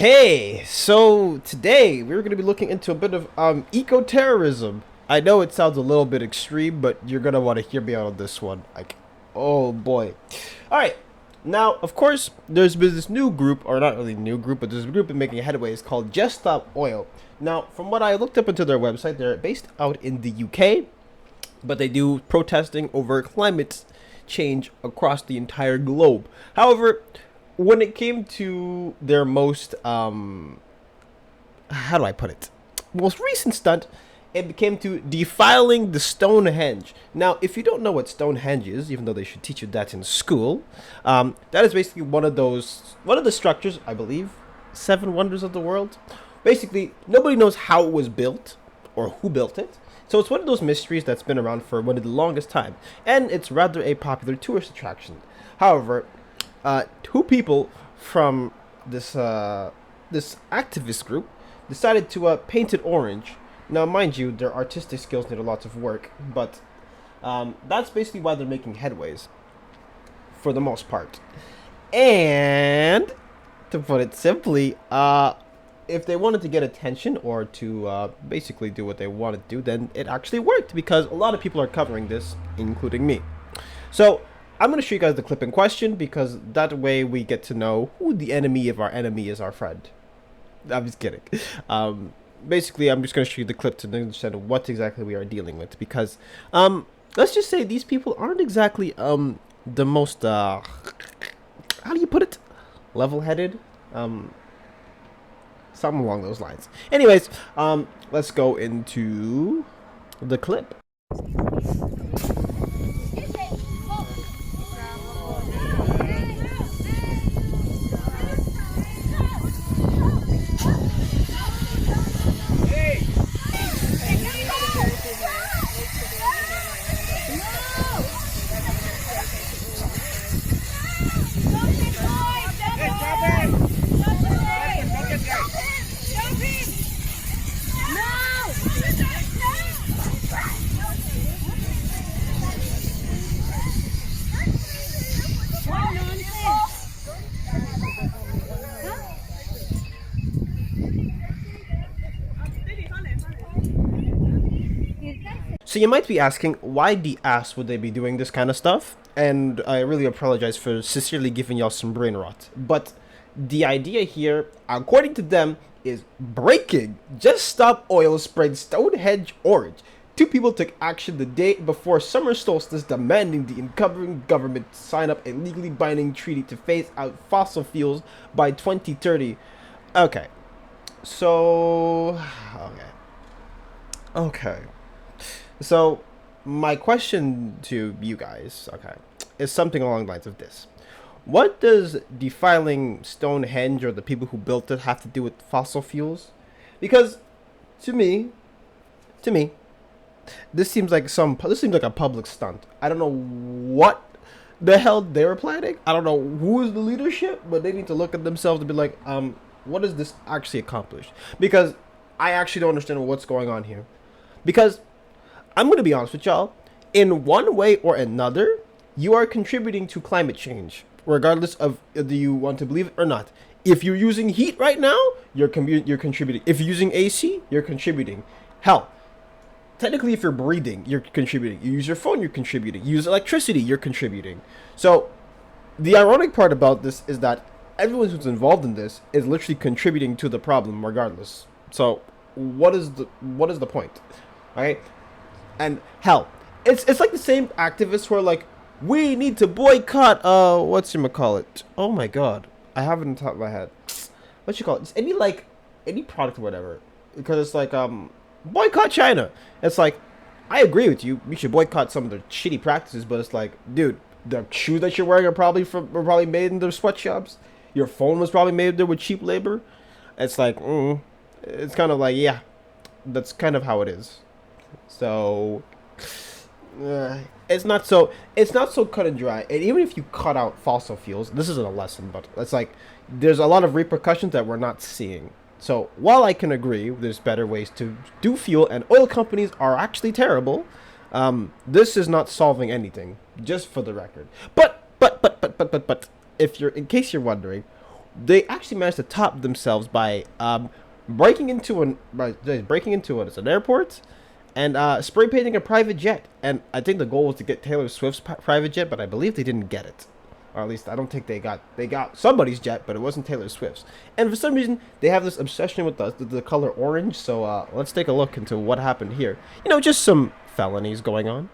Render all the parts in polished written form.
Okay, so today we're going to be looking into a bit of eco-terrorism. I know it sounds a little bit extreme, but you're going to want to hear me out on this one. Like, oh boy. All right. Now, of course, there's been this new group, or not really new group, but there's a group making headways called Just Stop Oil. Now, from what I looked up into their website, they're based out in the UK, but they do protesting over climate change across the entire globe. However, when it came to their most how do I put it, most recent stunt, it came to defiling the Stonehenge. Now, if you don't know what Stonehenge is, even though they should teach you that in school, that is basically one of the structures, I believe, seven wonders of the world. Basically, nobody knows how it was built or who built it. So it's one of those mysteries that's been around for one of the longest time, and it's rather a popular tourist attraction. However, two people from this activist group decided to paint it orange. Now, mind you, their artistic skills need a lot of work, but that's basically why they're making headways, for the most part. And to put it simply, if they wanted to get attention or to basically do what they want to do, then it actually worked because a lot of people are covering this, including me. So I'm going to show you guys the clip in question because that way we get to know who the enemy of our enemy is our friend. I'm just kidding. Basically, I'm just going to show you the clip to understand what exactly we are dealing with because let's just say these people aren't exactly the most, how do you put it? Level-headed? Something along those lines. Anyways, let's go into the clip. So you might be asking, why the ass would they be doing this kind of stuff? And I really apologize for sincerely giving y'all some brain rot. But the idea here, according to them, is breaking Just Stop Oil spread Stonehenge orange. Two people took action the day before summer solstice demanding the incoming government sign up a legally binding treaty to phase out fossil fuels by 2030. Okay. So... Okay. So, my question to you guys, is something along the lines of this. What does defiling Stonehenge or the people who built it have to do with fossil fuels? Because, to me, this seems like a public stunt. I don't know what the hell they were planning. I don't know who is the leadership, but they need to look at themselves and be like, what does this actually accomplish? Because I actually don't understand what's going on here. Because I'm going to be honest with y'all, in one way or another, you are contributing to climate change, regardless of whether you want to believe it or not. If you're using heat right now, you're contributing. If you're using AC, you're contributing. Hell, technically if you're breathing, you're contributing. You use your phone, you're contributing. You use electricity, you're contributing. So, the ironic part about this is that everyone who's involved in this is literally contributing to the problem regardless. So, what is the point? Alright? And hell, it's like the same activists who are like, we need to boycott whatchamacallit. Oh my god. I have it on top of my head. What you call it? It's any product or whatever. Because it's like boycott China. It's like, I agree with you. We should boycott some of their shitty practices, but it's like, dude, the shoes that you're wearing are probably made in their sweatshops. Your phone was probably made there with cheap labor. It's like, it's kind of like, yeah, that's kind of how it is. So it's not so cut and dry. And even if you cut out fossil fuels, this isn't a lesson, but it's like there's a lot of repercussions that we're not seeing. So while I can agree there's better ways to do fuel and oil companies are actually terrible, this is not solving anything, just for the record. But if you're, in case you're wondering, they actually managed to top themselves by breaking into an airport and spray painting a private jet. And I think the goal was to get Taylor Swift's private jet, but I believe they didn't get it. Or at least I don't think they got somebody's jet, but it wasn't Taylor Swift's. And for some reason, they have this obsession with the color orange. So let's take a look into what happened here. Just some felonies going on.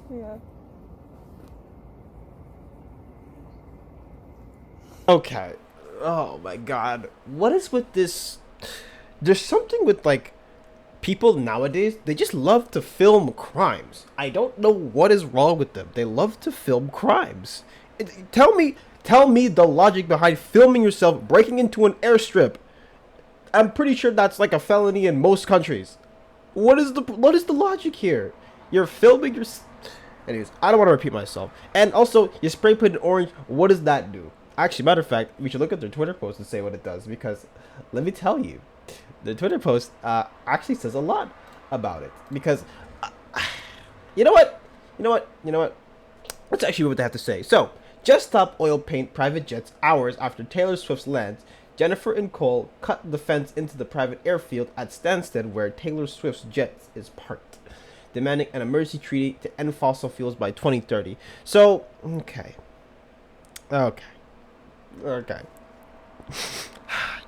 Yeah. Okay. Oh my god. What is with this? There's something with like people nowadays, they just love to film crimes. I don't know what is wrong with them. They love to film crimes. Tell me the logic behind filming yourself breaking into an airstrip. I'm pretty sure that's like a felony in most countries. What is the logic here? You're filming your Anyways, I don't want to repeat myself. And also, you spray painted orange, what does that do? Actually, matter of fact, we should look at their Twitter post and say what it does, because let me tell you, the Twitter post actually says a lot about it. Because, you know what? Let's actually read what they have to say. So, just stop oil paint private jets hours after Taylor Swift's lands. Jennifer and Cole cut the fence into the private airfield at Stansted, where Taylor Swift's jet is parked, demanding an emergency treaty to end fossil fuels by 2030. So, okay. You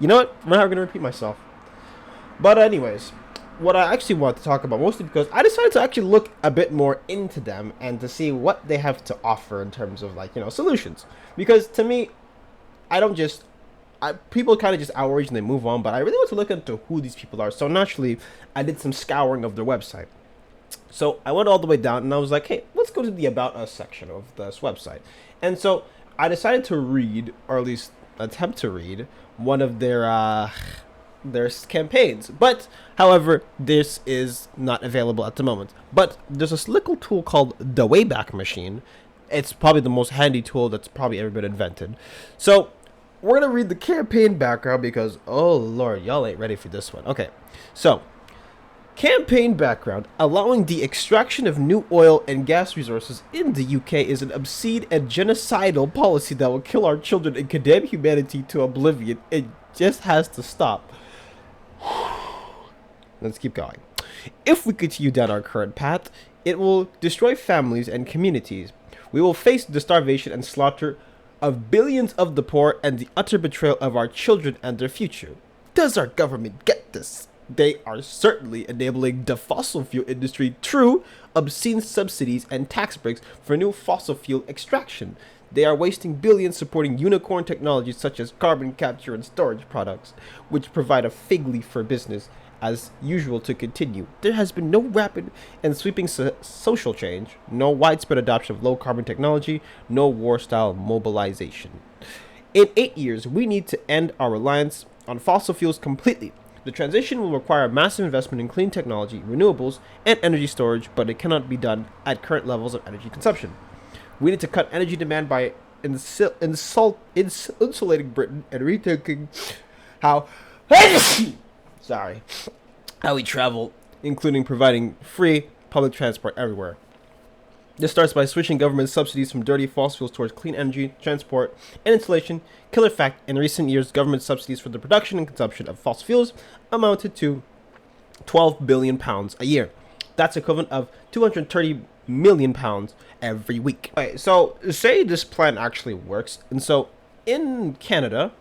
know what? I'm not going to repeat myself. But anyways, what I actually want to talk about, mostly because I decided to actually look a bit more into them and to see what they have to offer in terms of, like, solutions. Because to me, people kind of just outrage and they move on, but I really want to look into who these people are. So naturally, I did some scouring of their website. So I went all the way down and I was like, hey, let's go to the About Us section of this website. And so I decided to read, or at least attempt to read, one of their campaigns. But, however, this is not available at the moment. But there's this little tool called the Wayback Machine. It's probably the most handy tool that's probably ever been invented. So we're going to read the campaign background because, oh lord, y'all ain't ready for this one. Okay, so campaign background: allowing the extraction of new oil and gas resources in the UK is an obscene and genocidal policy that will kill our children and condemn humanity to oblivion. It just has to stop. Let's keep going. If we continue down our current path, it will destroy families and communities. We will face the starvation and slaughter of billions of the poor and the utter betrayal of our children and their future. Does our government get this? They are certainly enabling the fossil fuel industry through obscene subsidies and tax breaks for new fossil fuel extraction. They are wasting billions supporting unicorn technologies such as carbon capture and storage products, which provide a fig leaf for business as usual to continue. There has been no rapid and sweeping social change, no widespread adoption of low-carbon technology, no war-style mobilization. In 8 years, we need to end our reliance on fossil fuels completely. The transition will require massive investment in clean technology, renewables, and energy storage, but it cannot be done at current levels of energy consumption. We need to cut energy demand by insulating Britain and rethinking how how we travel, including providing free public transport everywhere. This starts by switching government subsidies from dirty fossil fuels towards clean energy, transport, and insulation. Killer fact: in recent years, government subsidies for the production and consumption of fossil fuels amounted to £12 billion a year. That's equivalent of £230 million every week. Okay, so say this plan actually works, and so in Canada,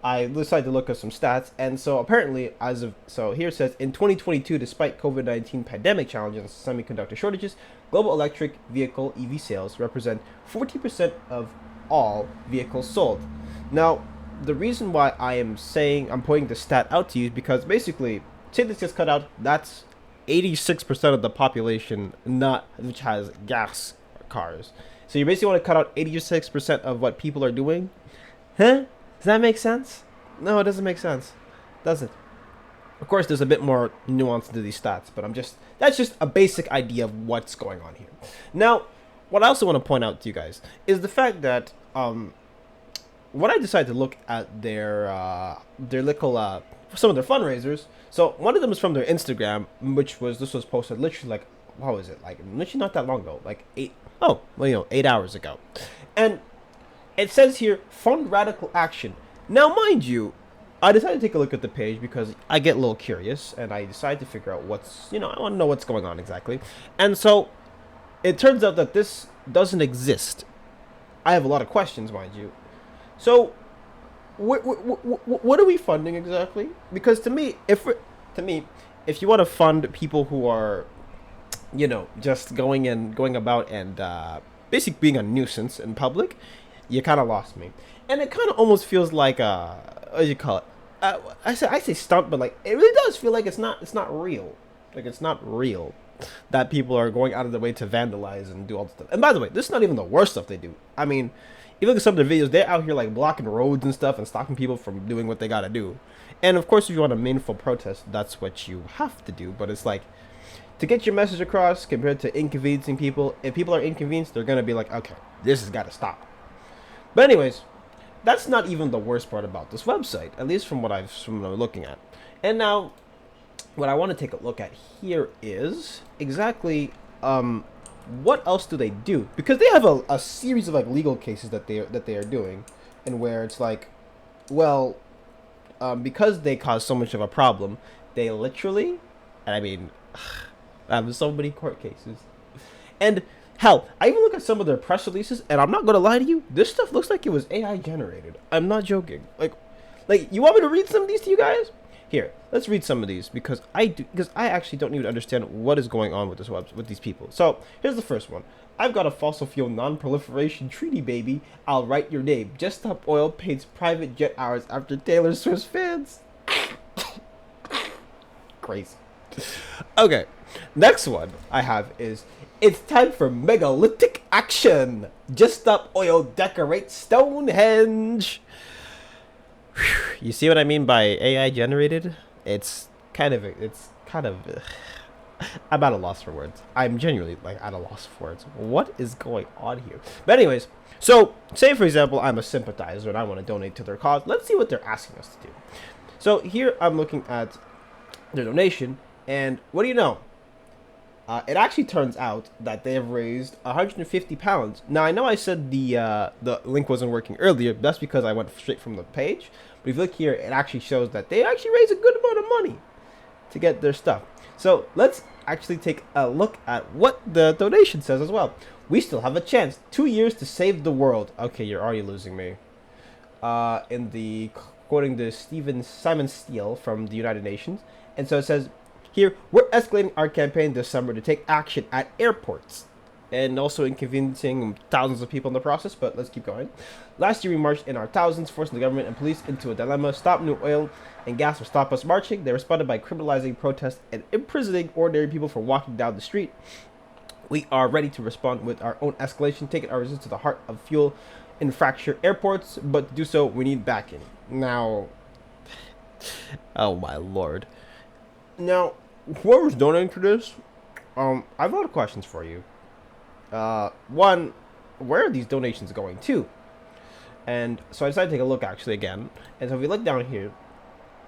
I decided to look at some stats, and so apparently, here it says, in 2022, despite COVID-19 pandemic challenges and semiconductor shortages, global electric vehicle EV sales represent 40% of all vehicles sold. Now, the reason why I'm pointing this stat out to you is because basically, say this gets cut out, that's 86% of the population which has gas cars. So you basically want to cut out 86% of what people are doing? Huh? Does that make sense? No, it doesn't make sense. Does it? Of course, there's a bit more nuance to these stats, but that's just a basic idea of what's going on here. Now, what I also want to point out to you guys is the fact that when I decided to look at their little some of their fundraisers. So one of them is from their Instagram, this was posted literally like, what was it, like literally not that long ago, like 8 hours ago, and it says here, fund radical action. Now, mind you, I decided to take a look at the page because I get a little curious, and I decided to figure out I want to know what's going on exactly. And so, it turns out that this doesn't exist. I have a lot of questions, mind you. So, what are we funding exactly? Because to me, if you want to fund people who are, just going about and basically being a nuisance in public, you kind of lost me. And it kind of almost feels like what do you call it? I say stunt, but like it really does feel like it's not real. Like it's not real that people are going out of their way to vandalize and do all this stuff. And by the way, this is not even the worst stuff they do. I mean, you look at some of their videos, they're out here like blocking roads and stuff and stopping people from doing what they gotta do. And of course, if you want a meaningful protest, that's what you have to do. But it's like, to get your message across compared to inconveniencing people, if people are inconvenienced, they're gonna be like, okay, this has got to stop. But anyways, that's not even the worst part about this website, at least from what I'm looking at. And now, what I want to take a look at here is exactly what else do they do? Because they have a series of like legal cases that they are doing, and where it's like, well, because they cause so much of a problem, they literally, and I mean, I have so many court cases, and hell, I even look at some of their press releases, and I'm not gonna lie to you, this stuff looks like it was AI generated. I'm not joking. Like you want me to read some of these to you guys? Here, let's read some of these because I actually don't even understand what is going on with with these people. So here's the first one. I've got a fossil fuel non-proliferation treaty, baby. I'll write your name. Just Stop Oil pays private jet hours after Taylor Swift's fans. Crazy. Okay, next one I have is, it's time for megalithic action. Just Stop Oil decorate Stonehenge. You see what I mean by AI generated? It's kind of I'm at a loss for words. I'm genuinely like at a loss for words. What is going on here? But anyways, so say for example I'm a sympathizer and I want to donate to their cause. Let's see what they're asking us to do. So here I'm looking at their donation, and what do you know? It actually turns out that they have raised £150. Now I know I said the link wasn't working earlier. But that's because I went straight from the page. But if you look here, it actually shows that they actually raised a good amount of money to get their stuff. So let's actually take a look at what the donation says as well. We still have a chance. 2 years to save the world. Okay, you're already losing me. Quoting the Simon Steele from the United Nations, and so it says here, we're escalating our campaign this summer to take action at airports, and also inconveniencing thousands of people in the process, but let's keep going. Last year we marched in our thousands, forcing the government and police into a dilemma. Stop New Oil and Gas or stop us marching. They responded by criminalizing protests and imprisoning ordinary people for walking down the street. We are ready to respond with our own escalation, taking our resistance to the heart of fuel infrastructure airports, but to do so we need backing. Now, oh my lord. Now, whoever's donating to this, I have a lot of questions for you. One, where are these donations going to? And so I decided to take a look actually again. And so if we look down here,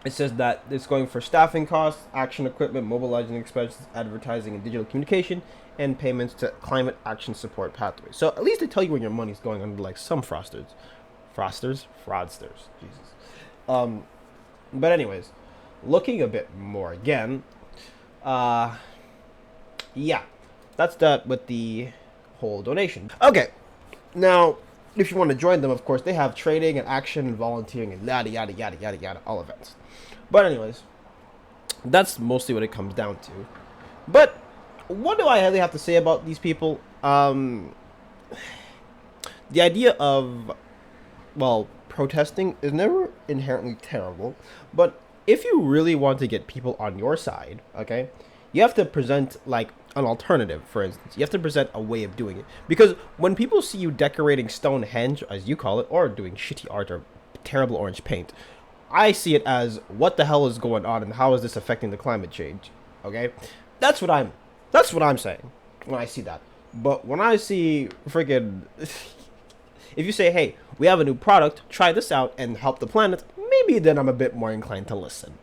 it says that it's going for staffing costs, action equipment, mobilizing expenses, advertising and digital communication, and payments to climate action support pathways. So at least they tell you where your money's going, under like some fraudsters. Jesus. But anyways, looking a bit more again, yeah, that's that with the whole donation. Okay, now if you want to join them, of course they have training and action and volunteering and yada yada yada yada yada, all events. But anyways, that's mostly what it comes down to. But what do I really have to say about these people? The idea of, well, protesting is never inherently terrible, but if you really want to get people on your side, okay, you have to present like an alternative. For instance, you have to present a way of doing it, because when people see you decorating Stonehenge, as you call it, or doing shitty art or terrible orange paint, I see it as what the hell is going on and how is this affecting the climate change? Okay, that's what I'm saying when I see that. But when I see freaking, if you say, hey, we have a new product, try this out and help the planet, maybe then I'm a bit more inclined to listen.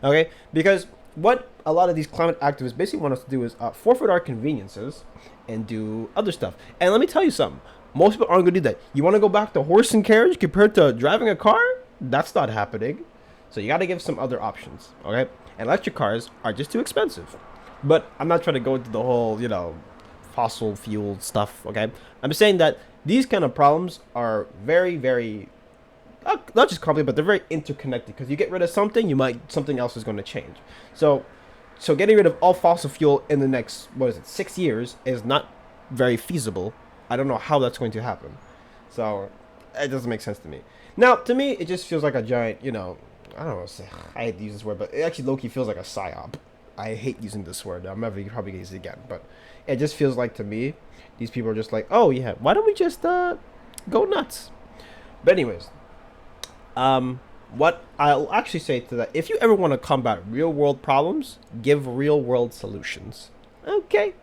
Okay, because what a lot of these climate activists basically want us to do is forfeit our conveniences and do other stuff. And let me tell you something. Most people aren't going to do that. You want to go back to horse and carriage compared to driving a car? That's not happening. So you got to give some other options, okay? And electric cars are just too expensive. But I'm not trying to go into the whole, fossil fuel stuff, okay? I'm just saying that these kind of problems are very, very, not just complicated, but they're very interconnected. Because you get rid of something, something else is going to change. So getting rid of all fossil fuel in the next, 6 years is not very feasible. I don't know how that's going to happen. So it doesn't make sense to me. Now, to me, it just feels like a giant, I don't know, I hate to use this word, but it actually low-key feels like a psyop. I hate using this word. I'm never probably going to use it again. But it just feels like, to me, these people are just like, oh, yeah, why don't we just go nuts? But anyways, what I'll actually say to that, if you ever want to combat real-world problems, give real-world solutions. Okay?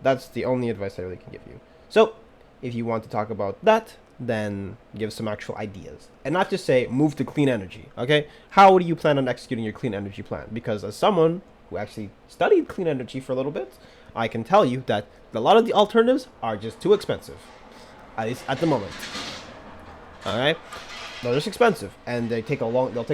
That's the only advice I really can give you. So, if you want to talk about that, then give some actual ideas. And not just say, move to clean energy, okay? How do you plan on executing your clean energy plan? Because as someone who actually studied clean energy for a little bit, I can tell you that a lot of the alternatives are just too expensive. At least at the moment. Alright? They're just expensive, and they'll take a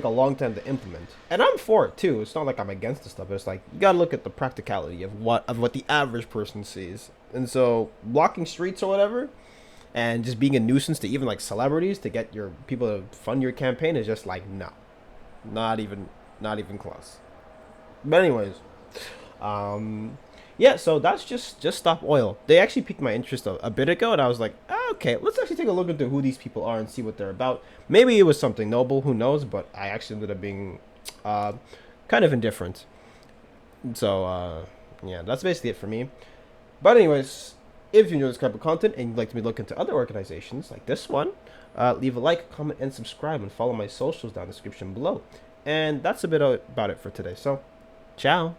long time to implement. And I'm for it too. It's not like I'm against the stuff. It's like you gotta look at the practicality of what the average person sees. And so blocking streets or whatever, and just being a nuisance to even like celebrities to get your people to fund your campaign is just like no, not even close. But anyways, yeah. So that's just stop oil. They actually piqued my interest a bit ago, and I was like, okay, let's actually take a look into who these people are and see what they're about. Maybe it was something noble, who knows? But I actually ended up being kind of indifferent. So yeah, that's basically it for me. But anyways, if you enjoy this type of content and you'd like me to look into other organizations like this one, leave a like, comment, and subscribe, and follow my socials down in the description below. And that's a bit about it for today. So, ciao.